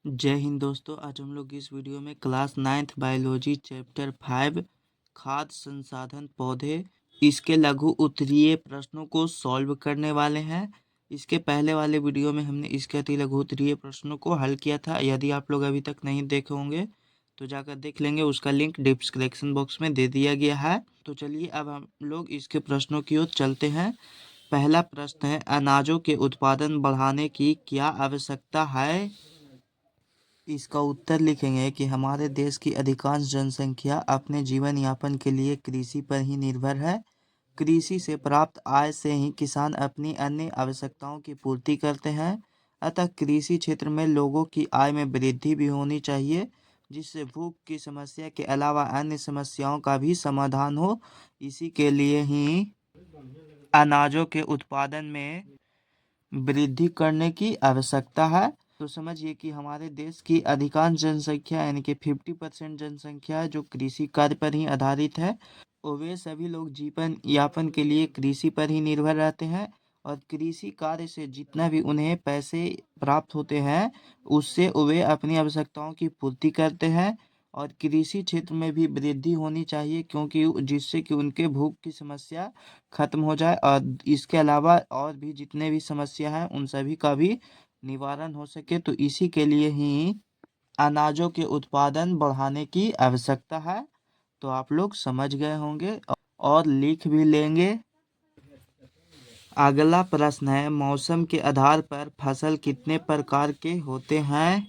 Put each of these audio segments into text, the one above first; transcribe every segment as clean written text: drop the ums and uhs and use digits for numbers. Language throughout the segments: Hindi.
जय हिंद दोस्तों। आज हम लोग इस वीडियो में क्लास 9th बायोलॉजी चैप्टर 5 खाद्य संसाधन पौधे इसके लघु उत्तरीय प्रश्नों को सॉल्व करने वाले हैं। इसके पहले वाले वीडियो में हमने इसके अति लघु उत्तरीय प्रश्नों को हल किया था। यदि आप लोग अभी तक नहीं देखे होंगे तो जाकर देख लेंगे, उसका लिंक डिस्क्रिप्शन बॉक्स में दे दिया गया है। तो चलिए अब हम लोग इसके प्रश्नों की ओर चलते हैं। पहला प्रश्न है, अनाजों के उत्पादन बढ़ाने की क्या आवश्यकता है? इसका उत्तर लिखेंगे कि हमारे देश की अधिकांश जनसंख्या अपने जीवन यापन के लिए कृषि पर ही निर्भर है। कृषि से प्राप्त आय से ही किसान अपनी अन्य आवश्यकताओं की पूर्ति करते हैं। अतः कृषि क्षेत्र में लोगों की आय में वृद्धि भी होनी चाहिए, जिससे भूख की समस्या के अलावा अन्य समस्याओं का भी समाधान हो। इसी के लिए ही अनाजों के उत्पादन में वृद्धि करने की आवश्यकता है। तो समझिए कि हमारे देश की अधिकांश जनसंख्या यानी कि 50% जनसंख्या जो कृषि कार्य पर ही आधारित है, और वे सभी लोग जीवन यापन के लिए कृषि पर ही निर्भर रहते हैं। और कृषि कार्य से जितना भी उन्हें पैसे प्राप्त होते हैं, उससे वे अपनी आवश्यकताओं की पूर्ति करते हैं। और कृषि क्षेत्र में भी वृद्धि होनी चाहिए, क्योंकि जिससे कि उनके भूख की समस्या खत्म हो जाए और इसके अलावा और भी जितने भी समस्या हैं उन सभी का भी निवारण हो सके। तो इसी के लिए ही अनाजों के उत्पादन बढ़ाने की आवश्यकता है। तो आप लोग समझ गए होंगे और लिख भी लेंगे। अगला प्रश्न है, मौसम के आधार पर फसल कितने प्रकार के होते हैं?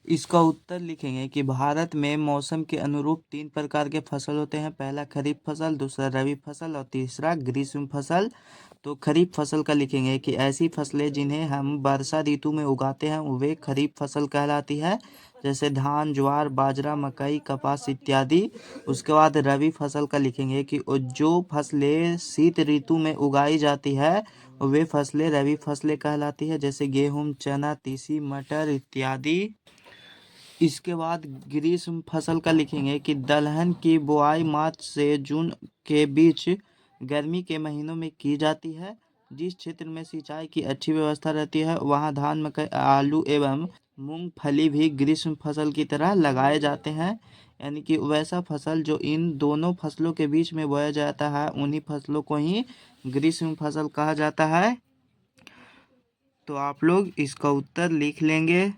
इसका उत्तर लिखेंगे कि भारत में मौसम के अनुरूप 3 प्रकार के फसल होते हैं। पहला खरीफ फसल, दूसरा रबी फसल और तीसरा ग्रीष्म फसल। तो खरीफ फसल का लिखेंगे कि ऐसी फसलें जिन्हें हम वर्षा ऋतु में उगाते हैं वे खरीफ फसल कहलाती है, जैसे धान, ज्वार, बाजरा, मकई, कपास इत्यादि। उसके बाद रबी फसल का लिखेंगे कि जो फसलें शीत ऋतु में उगाई जाती है वे फसलें रबी फसलें कहलाती है, जैसे गेहूँ, चना, तीसी, मटर इत्यादि। इसके बाद ग्रीष्म फसल का लिखेंगे कि दलहन की बुआई मार्च से जून के बीच गर्मी के महीनों में की जाती है। जिस क्षेत्र में सिंचाई की अच्छी व्यवस्था रहती है वहाँ धान, मकई, आलू एवं मूंगफली भी ग्रीष्म फसल की तरह लगाए जाते हैं। यानी कि वैसा फसल जो इन दोनों फसलों के बीच में बोया जाता है उन्हीं फसलों को ही ग्रीष्म फसल कहा जाता है। तो आप लोग इसका उत्तर लिख लेंगे।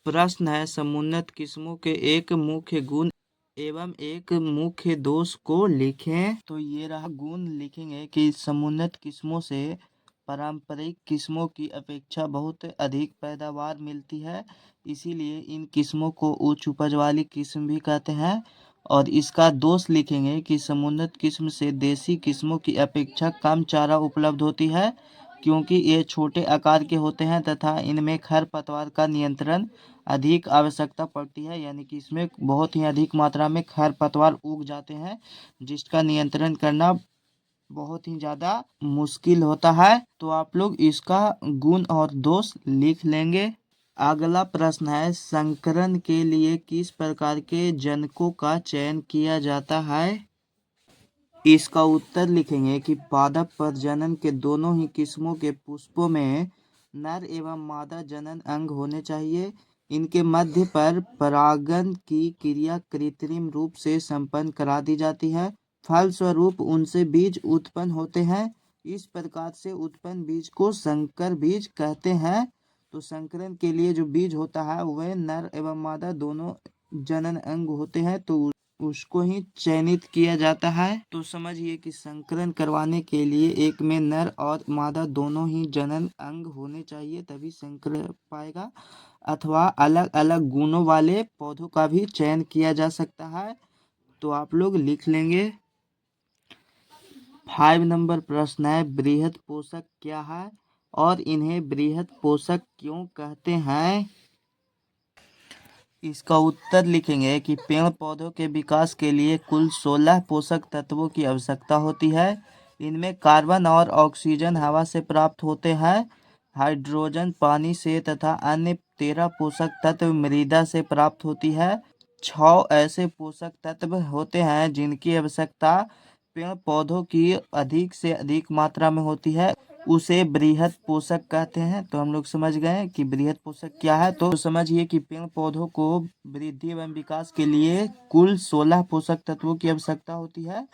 प्रश्न है, समुन्नत किस्मों के एक मुख्य गुण एवं एक मुख्य दोष को लिखें। तो ये रहा गुण, लिखेंगे कि समुन्नत किस्मों से पारंपरिक किस्मों की अपेक्षा बहुत अधिक पैदावार मिलती है, इसीलिए इन किस्मों को उच्च उपज वाली किस्म भी कहते हैं। और इसका दोष लिखेंगे कि समुन्नत किस्म से देसी किस्मों की अपेक्षा कम चारा उपलब्ध होती है, क्योंकि ये छोटे आकार के होते हैं तथा इनमें खरपतवार का नियंत्रण अधिक आवश्यकता पड़ती है। यानी कि इसमें बहुत ही अधिक मात्रा में खरपतवार उग जाते हैं, जिसका नियंत्रण करना बहुत ही ज़्यादा मुश्किल होता है। तो आप लोग इसका गुण और दोष लिख लेंगे। अगला प्रश्न है, संकरण के लिए किस प्रकार के जनकों का चयन किया जाता है? इसका उत्तर लिखेंगे कि पादप प्रजनन के दोनों ही किस्मों के पुष्पों में नर एवं मादा जनन अंग होने चाहिए। इनके मध्य पर परागन की क्रिया कृत्रिम रूप से संपन्न करा दी जाती है। फलस्वरूप उनसे बीज उत्पन्न होते हैं। इस प्रकार से उत्पन्न बीज को संकर बीज कहते हैं। तो संकरण के लिए जो बीज होता है वह नर एवं मादा दोनों जनन अंग होते हैं, तो उसको ही चयनित किया जाता है। तो समझिए कि संकरण करवाने के लिए एक में नर और मादा दोनों ही जनन अंग होने चाहिए, तभी संकरण पाएगा। अथवा अलग अलग गुणों वाले पौधों का भी चयन किया जा सकता है। तो आप लोग लिख लेंगे। 5 नंबर प्रश्न है, बृहद पोषक क्या है और इन्हें बृहद पोषक क्यों कहते हैं? इसका उत्तर लिखेंगे कि पेड़ पौधों के विकास के लिए कुल 16 पोषक तत्वों की आवश्यकता होती है। इनमें कार्बन और ऑक्सीजन हवा से प्राप्त होते हैं, हाइड्रोजन पानी से तथा अन्य 13 पोषक तत्व मृदा से प्राप्त होती है। 6 ऐसे पोषक तत्व होते हैं जिनकी आवश्यकता पेड़ पौधों की अधिक से अधिक मात्रा में होती है। उसे बृहद पोषक कहते हैं। तो हम लोग समझ गए कि बृहद पोषक क्या है। तो समझिए कि पेड़ पौधों को वृद्धि एवं विकास के लिए कुल 16 पोषक तत्वों की आवश्यकता होती है,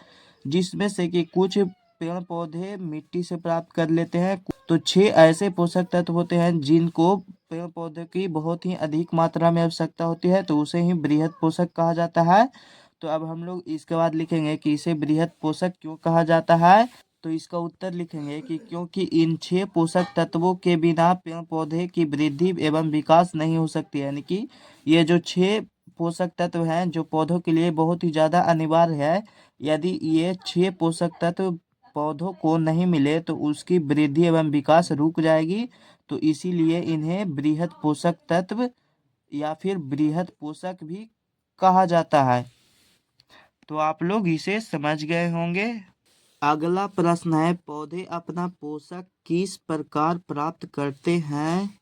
जिसमें से कि कुछ पेड़ पौधे मिट्टी से प्राप्त कर लेते हैं। तो 6 ऐसे पोषक तत्व होते हैं जिनको पेड़ पौधे की बहुत ही अधिक मात्रा में आवश्यकता होती है, तो उसे ही बृहद पोषक कहा जाता है। तो अब हम लोग इसके बाद लिखेंगे कि इसे बृहद पोषक क्यों कहा जाता है। तो इसका उत्तर लिखेंगे कि क्योंकि इन 6 पोषक तत्वों के बिना पेड़ पौधे की वृद्धि एवं विकास नहीं हो सकती। यानी कि ये जो 6 पोषक तत्व हैं जो पौधों के लिए बहुत ही ज़्यादा अनिवार्य है, यदि ये 6 पोषक तत्व पौधों को नहीं मिले तो उसकी वृद्धि एवं विकास रुक जाएगी। तो इसीलिए इन्हें बृहद पोषक तत्व या फिर बृहद पोषक भी कहा जाता है। तो आप लोग इसे समझ गए होंगे। अगला प्रश्न है, पौधे अपना पोषक किस प्रकार प्राप्त करते हैं।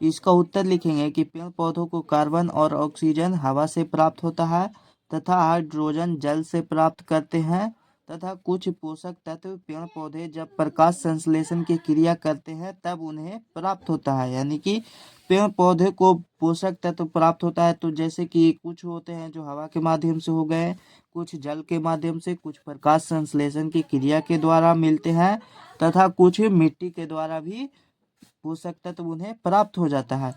इसका उत्तर लिखेंगे कि पेड़ पौधों को कार्बन और ऑक्सीजन हवा से प्राप्त होता है तथा हाइड्रोजन जल से प्राप्त करते हैं तथा कुछ पोषक तत्व पेड़ पौधे जब प्रकाश संश्लेषण की क्रिया करते हैं तब उन्हें प्राप्त होता है। यानी कि पेड़ पौधे को पोषक तत्व प्राप्त होता है, तो जैसे कि कुछ होते हैं जो हवा के माध्यम से हो गए, कुछ जल के माध्यम से, कुछ प्रकाश संश्लेषण की क्रिया के द्वारा मिलते हैं तथा कुछ मिट्टी के द्वारा भी पोषक तत्व उन्हें प्राप्त हो जाता है।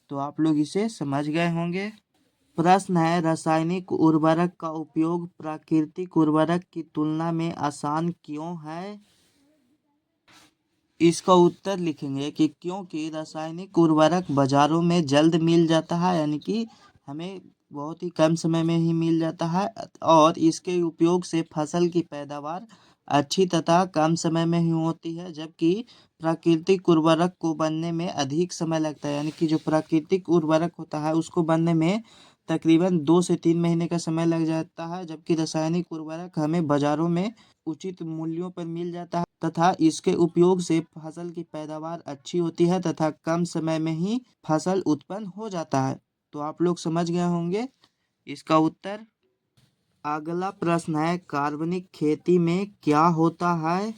तो आप लोग इसे समझ गए होंगे। प्रश्न है, रासायनिक उर्वरक का उपयोग प्राकृतिक उर्वरक की तुलना में आसान क्यों है। इसका उत्तर लिखेंगे कि क्योंकि रासायनिक उर्वरक बाजारों में जल्द मिल जाता है, यानी कि हमें बहुत ही कम समय में ही मिल जाता है और इसके उपयोग से फसल की पैदावार अच्छी तथा कम समय में ही होती है, जबकि प्राकृतिक उर्वरक को बनने में अधिक समय लगता है। यानी कि जो प्राकृतिक उर्वरक होता है उसको बनने में तकरीबन 2 से 3 महीने का समय लग जाता है, जबकि रासायनिक उर्वरक हमें बाजारों में उचित मूल्यों पर मिल जाता है तथा इसके उपयोग से फसल की पैदावार अच्छी होती है तथा कम समय में ही फसल उत्पन्न हो जाता है। तो आप लोग समझ गए होंगे इसका उत्तर। अगला प्रश्न है, कार्बनिक खेती में क्या होता है।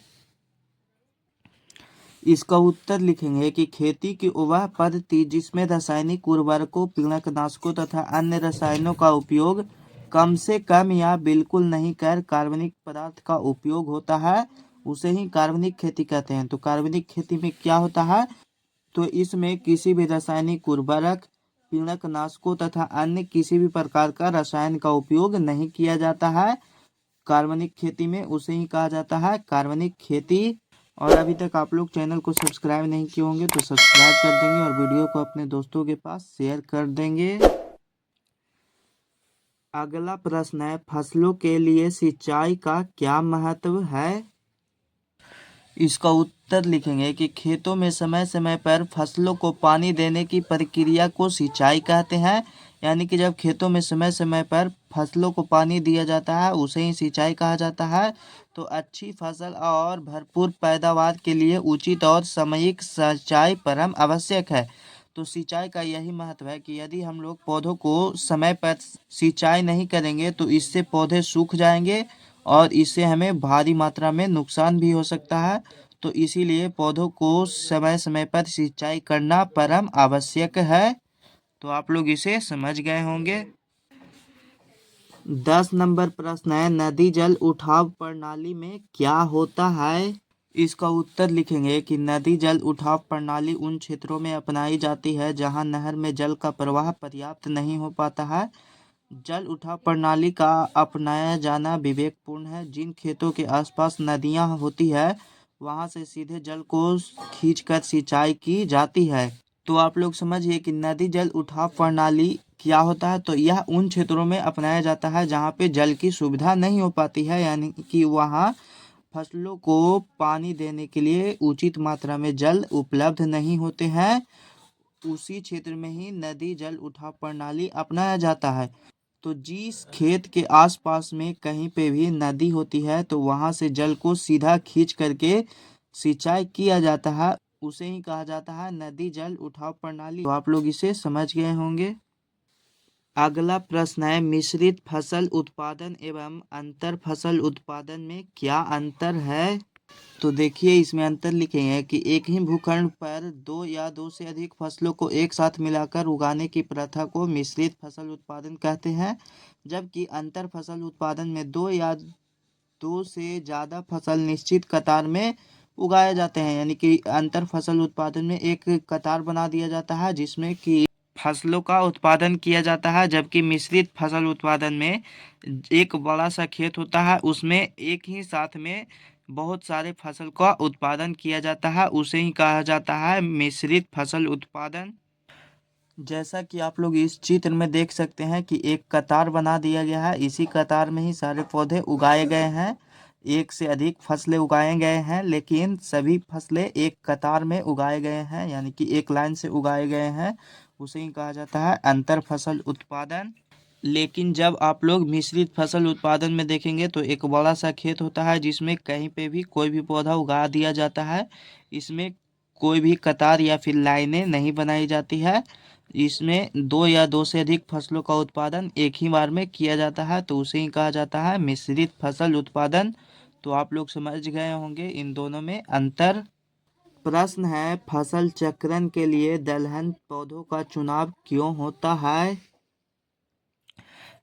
इसका उत्तर लिखेंगे कि खेती की वह पद्धति जिसमें रासायनिक उर्वरकों, कीटनाशकों तथा अन्य रसायनों का उपयोग कम से कम या बिल्कुल नहीं कर कार्बनिक पदार्थ का उपयोग होता है, उसे ही कार्बनिक खेती कहते हैं। तो कार्बनिक खेती में क्या होता है, तो इसमें किसी भी रासायनिक उर्वरक, कीटनाशकों तथा अन्य किसी भी प्रकार का रसायन का उपयोग नहीं किया जाता है कार्बनिक खेती में, उसे ही कहा जाता है कार्बनिक खेती। और अभी तक आप लोग चैनल को सब्सक्राइब नहीं किए होंगे तो सब्सक्राइब कर देंगे और वीडियो को अपने दोस्तों के पास शेयर कर देंगे। अगला प्रश्न है, फसलों के लिए सिंचाई का क्या महत्व है। इसका उत्तर लिखेंगे कि खेतों में समय समय पर फसलों को पानी देने की प्रक्रिया को सिंचाई कहते हैं। यानी कि जब खेतों में समय समय पर फसलों को पानी दिया जाता है उसे ही सिंचाई कहा जाता है। तो अच्छी फसल और भरपूर पैदावार के लिए उचित और सामयिक सिंचाई परम आवश्यक है। तो सिंचाई का यही महत्व है कि यदि हम लोग पौधों को समय पर सिंचाई नहीं करेंगे तो इससे पौधे सूख जाएंगे और इससे हमें भारी मात्रा में नुकसान भी हो सकता है। तो इसीलिए पौधों को समय समय पर सिंचाई करना परम आवश्यक है। तो आप लोग इसे समझ गए होंगे। 10 नंबर प्रश्न है, नदी जल उठाव प्रणाली में क्या होता है। इसका उत्तर लिखेंगे कि नदी जल उठाव प्रणाली उन क्षेत्रों में अपनाई जाती है जहां नहर में जल का प्रवाह पर्याप्त नहीं हो पाता है। जल उठाव प्रणाली का अपनाया जाना विवेकपूर्ण है। जिन खेतों के आसपास नदियां होती है वहां से सीधे जल को खींचकर सिंचाई की जाती है। तो आप लोग समझिए कि नदी जल उठाव प्रणाली क्या होता है। तो यह उन क्षेत्रों में अपनाया जाता है जहाँ पे जल की सुविधा नहीं हो पाती है, यानी कि वहाँ फसलों को पानी देने के लिए उचित मात्रा में जल उपलब्ध नहीं होते हैं। उसी क्षेत्र में ही नदी जल उठाव प्रणाली अपनाया जाता है। तो जिस खेत के आसपास में कहीं पे भी नदी होती है तो वहां से जल को सीधा खींच करके सिंचाई किया जाता है, उसे ही कहा जाता है नदी जल उठाव प्रणाली। तो आप लोग इसे समझ गए होंगे। अगला प्रश्न है, मिश्रित फसल उत्पादन एवं अंतर फसल उत्पादन में क्या अंतर है। तो देखिए इसमें अंतर लिखे हैं कि एक ही भूखंड पर दो या दो से अधिक फसलों को एक साथ मिलाकर उगाने की प्रथा को मिश्रित फसल उत्पादन कहते हैं, जबकि अंतर फसल उत्पादन में दो या दो से ज़्यादा फसल निश्चित कतार में उगाए जाते हैं। यानी कि अंतर फसल उत्पादन में एक कतार बना दिया जाता है जिसमें कि फसलों का उत्पादन किया जाता है, जबकि मिश्रित फसल उत्पादन में एक बड़ा सा खेत होता है, उसमें एक ही साथ में बहुत सारे फसल का उत्पादन किया जाता है, उसे ही कहा जाता है मिश्रित फसल उत्पादन। जैसा कि आप लोग इस चित्र में देख सकते हैं कि एक कतार बना दिया गया है, इसी कतार में ही सारे पौधे उगाए गए हैं। एक से अधिक फसलें उगाए गए हैं, लेकिन सभी फसलें एक कतार में उगाए गए हैं, यानी कि एक लाइन से उगाए गए हैं, उसे ही कहा जाता है अंतर फसल उत्पादन। लेकिन जब आप लोग मिश्रित फसल उत्पादन में देखेंगे तो एक बड़ा सा खेत होता है जिसमें कहीं पे भी कोई भी पौधा उगा दिया जाता है। इसमें कोई भी कतार या फिर लाइनें नहीं बनाई जाती है। इसमें दो या दो से अधिक फसलों का उत्पादन एक ही बार में किया जाता है, तो उसे ही कहा जाता है मिश्रित फसल उत्पादन। तो आप लोग समझ गए होंगे इन दोनों में अंतर। प्रश्न है, फसल चक्रण के लिए दलहन पौधों का चुनाव क्यों होता है?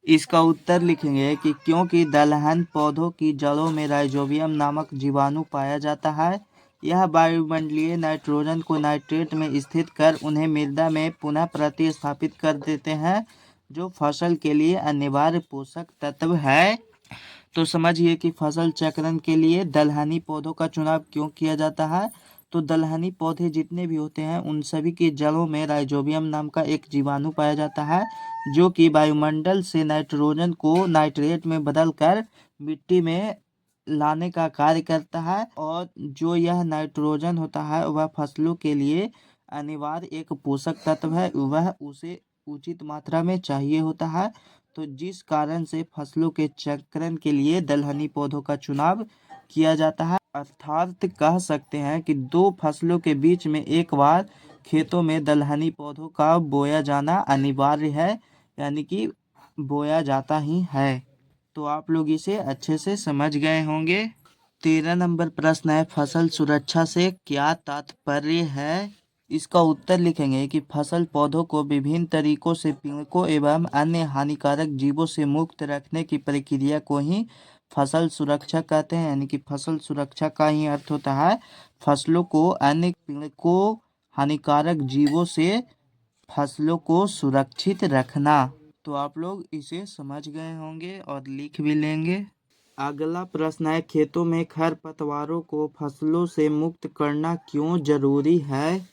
इसका उत्तर लिखेंगे कि क्योंकि दलहन पौधों की जड़ों में राइजोबियम नामक जीवाणु पाया जाता है। यह वायुमंडलीय नाइट्रोजन को नाइट्रेट में स्थित कर उन्हें मृदा में पुनः प्रतिस्थापित कर देते हैं, जो फसल के लिए अनिवार्य पोषक तत्व है। तो समझिए कि फसल चक्रण के लिए दलहनी पौधों का चुनाव क्यों किया जाता है। तो दलहनी पौधे जितने भी होते हैं उन सभी की जड़ों में राइजोबियम नाम का एक जीवाणु पाया जाता है, जो कि वायुमंडल से नाइट्रोजन को नाइट्रेट में बदलकर मिट्टी में लाने का कार्य करता है। और जो यह नाइट्रोजन होता है वह फसलों के लिए अनिवार्य एक पोषक तत्व है, वह उसे उचित मात्रा में चाहिए होता है। तो जिस कारण से फसलों के चक्रण के लिए दलहनी पौधों का चुनाव किया जाता है, अर्थात कह सकते हैं कि दो फसलों के बीच में एक बार खेतों में दलहनी पौधों का बोया जाना अनिवार्य है, यानी कि बोया जाता ही है। तो आप लोग इसे अच्छे से समझ गए होंगे। 13 नंबर प्रश्न है, फसल सुरक्षा से क्या तात्पर्य है? इसका उत्तर लिखेंगे कि फसल पौधों को विभिन्न तरीकों से पीड़कों एवं अन्य हानिकारक जीवों से मुक्त रखने की प्रक्रिया को ही फसल सुरक्षा कहते हैं। यानी कि फसल सुरक्षा का ही अर्थ होता है फसलों को अन्य पीड़कों, हानिकारक जीवों से फसलों को सुरक्षित रखना। तो आप लोग इसे समझ गए होंगे और लिख भी लेंगे। अगला प्रश्न है, खेतों में खरपतवारों को फसलों से मुक्त करना क्यों जरूरी है?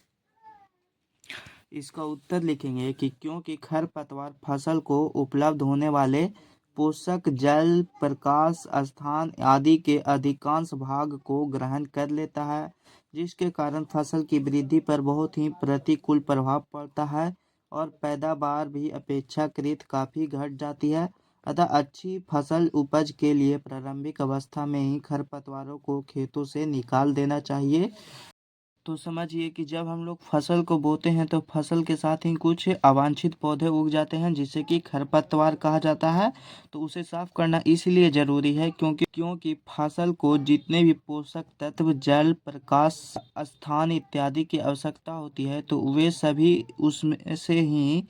इसका उत्तर लिखेंगे कि क्योंकि खरपतवार फसल को उपलब्ध होने वाले पोषक, जल, प्रकाश, स्थान आदि के अधिकांश भाग को ग्रहण कर लेता है, जिसके कारण फसल की वृद्धि पर बहुत ही प्रतिकूल प्रभाव पड़ता है और पैदावार भी अपेक्षाकृत काफ़ी घट जाती है। अतः अच्छी फसल उपज के लिए प्रारंभिक अवस्था में ही खरपतवारों को खेतों से निकाल देना चाहिए। तो समझिए कि जब हम लोग फसल को बोते हैं तो फसल के साथ ही कुछ अवांछित पौधे उग जाते हैं जिसे कि खरपतवार कहा जाता है। तो उसे साफ करना इसलिए ज़रूरी है क्योंकि फसल को जितने भी पोषक तत्व, जल, प्रकाश, स्थान इत्यादि की आवश्यकता होती है, तो वे सभी उसमें से ही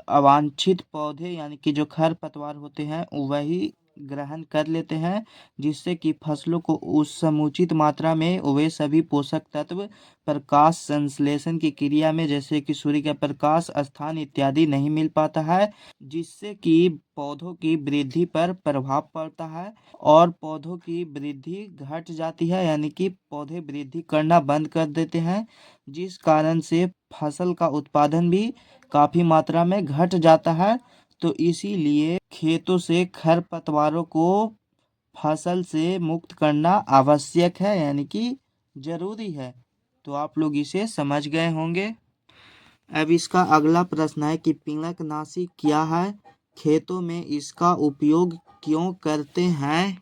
अवांछित पौधे यानी कि जो खरपतवार होते हैं वही ग्रहण कर लेते हैं, जिससे कि फसलों को उस समुचित मात्रा में वे सभी पोषक तत्व प्रकाश संश्लेषण की क्रिया में, जैसे कि सूर्य का प्रकाश, स्थान इत्यादि नहीं मिल पाता है, जिससे कि पौधों की वृद्धि पर प्रभाव पड़ता है और पौधों की वृद्धि घट जाती है, यानी कि पौधे वृद्धि करना बंद कर देते हैं, जिस कारण से फसल का उत्पादन भी काफ़ी मात्रा में घट जाता है। तो इसीलिए खेतों से खरपतवारों को फसल से मुक्त करना आवश्यक है, यानी कि जरूरी है। तो आप लोग इसे समझ गए होंगे। अब इसका अगला प्रश्न है कि पीड़कनाशी क्या है, खेतों में इसका उपयोग क्यों करते हैं?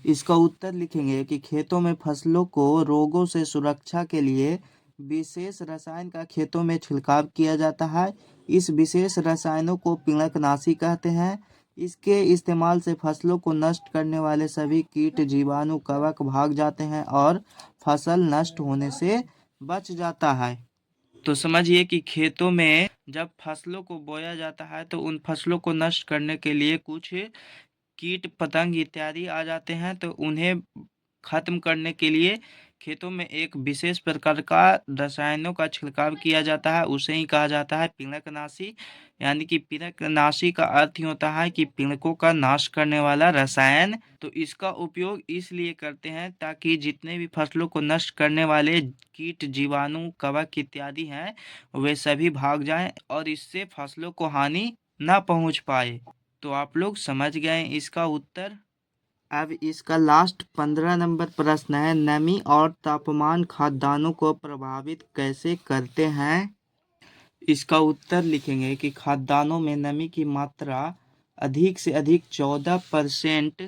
इसका उत्तर लिखेंगे कि खेतों में फसलों को रोगों से सुरक्षा के लिए विशेष रसायन का खेतों में छिड़काव किया जाता है। इस विशेष रसायनों को पीड़कनाशी कहते हैं। इसके इस्तेमाल से फसलों को नष्ट करने वाले सभी कीट जीवाणु कवक भाग जाते हैं और फसल नष्ट होने से बच जाता है। तो समझिए कि खेतों में जब फसलों को बोया जाता है तो उन फसलों को नष्ट करने के लिए कुछ कीट पतंग इत्यादि आ जाते हैं, तो उन्हें खत्म करने के लिए खेतों में एक विशेष प्रकार का रसायनों का छिड़काव किया जाता है। उसे ही कहा जाता है पीड़कनाशी। यानी कि पीड़कनाशी का अर्थ ही होता है कि पीड़कों का नाश करने वाला रसायन। तो इसका उपयोग इसलिए करते हैं ताकि जितने भी फसलों को नष्ट करने वाले कीट जीवाणु कवक इत्यादि हैं वे सभी भाग जाएं और इससे फसलों को हानि न पहुंच पाए। तो आप लोग समझ गए इसका उत्तर। अब इसका लास्ट 15 नंबर प्रश्न है, नमी और तापमान खाद्यान्नों को प्रभावित कैसे करते हैं। इसका उत्तर लिखेंगे कि खाद्यान्नों में नमी की मात्रा अधिक से अधिक 14%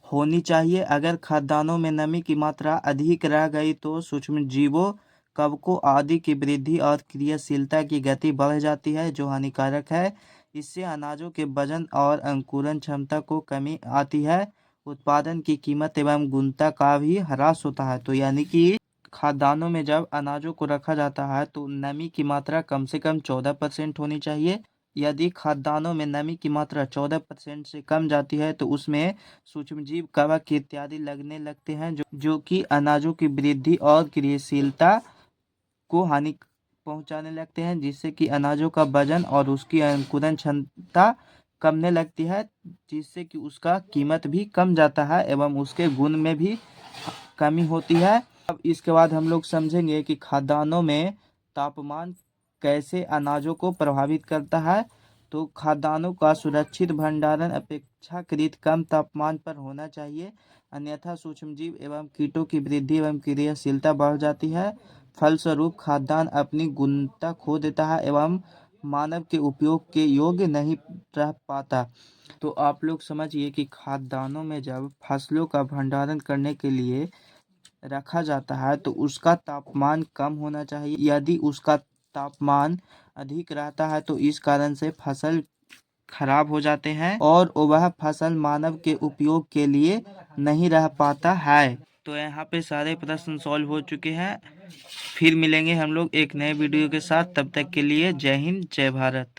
होनी चाहिए। अगर खाद्यान्नों में नमी की मात्रा अधिक रह गई तो सूक्ष्म जीवों, कवकों आदि की वृद्धि और क्रियाशीलता की गति बढ़ जाती है, जो हानिकारक है। इससे अनाजों के वजन और अंकुरण क्षमता को कमी आती है। उत्पादन की कीमत एवं गुणवत्ता का भी ह्रास होता है। तो यानी कि खाद्यान्नों में जब अनाजों को रखा जाता है तो नमी की मात्रा कम से कम 14% होनी चाहिए। यदि खाद्यान्नों में नमी की मात्रा 14% से कम जाती है तो उसमें सूक्ष्मजीव, कवक इत्यादि लगने लगते हैं, जो कि अनाजों की वृद्धि और क्रियाशीलता को हानि पहुंचाने लगते हैं, जिससे कि अनाजों का वजन और उसकी अंकुरण क्षमता कमने लगती है, जिससे कि उसका कीमत भी कम जाता है एवं उसके गुण में भी कमी होती है। अब इसके बाद हम लोग समझेंगे कि खाद्यान्नों में तापमान कैसे अनाजों को प्रभावित करता है। तो खाद्यान्नों का सुरक्षित भंडारण अपेक्षाकृत कम तापमान पर होना चाहिए, अन्यथा सूक्ष्मजीव एवं कीटों की वृद्धि एवं क्रियाशीलता बढ़ जाती है। फलस्वरूप खाद्यान्न अपनी गुणवत्ता खो देता है एवं मानव के उपयोग के योग्य नहीं रह पाता। तो आप लोग समझिए कि खाद्यान्नों में जब फसलों का भंडारण करने के लिए रखा जाता है तो उसका तापमान कम होना चाहिए। यदि उसका तापमान अधिक रहता है तो इस कारण से फसल खराब हो जाते हैं और वह फसल मानव के उपयोग के लिए नहीं रह पाता है। तो यहाँ पे सारे प्रश्न सॉल्व हो चुके हैं। फिर मिलेंगे हम लोग एक नए वीडियो के साथ। तब तक के लिए जय हिंद, जय भारत।